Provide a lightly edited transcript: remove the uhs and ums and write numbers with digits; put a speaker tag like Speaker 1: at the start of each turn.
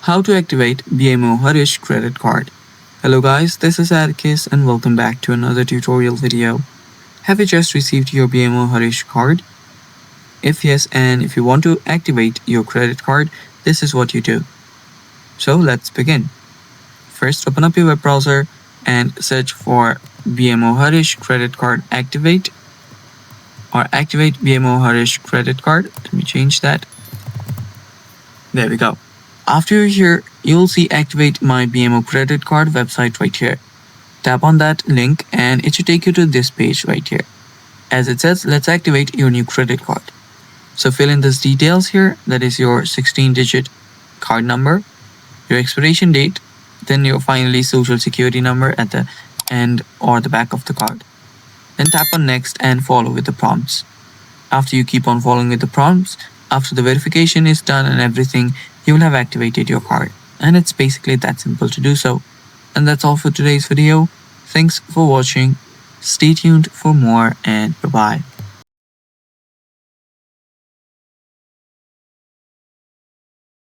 Speaker 1: How to activate BMO Harris credit card. Hello guys, this is Adkis and welcome back to another tutorial video. Have you just received your BMO Harris card? If yes, and if you want to activate your credit card, this is what you do. So let's begin. First, open up your web browser and search for BMO Harris credit card activate or activate BMO Harris credit card. Let me change that. There we go. After you're here, you'll see activate my BMO credit card website right here. Tap on that link and it should take you to this page right here. As it says, let's activate your new credit card. So fill in these details here, that is your 16-digit card number, your expiration date, then your finally social security number at the end or the back of the card. Then tap on next and follow with the prompts. After you keep on following with the prompts, after the verification is done and everything, you will have activated your card. And it's basically that simple to do so. And that's all for today's video. Thanks for watching. Stay tuned for more and bye-bye.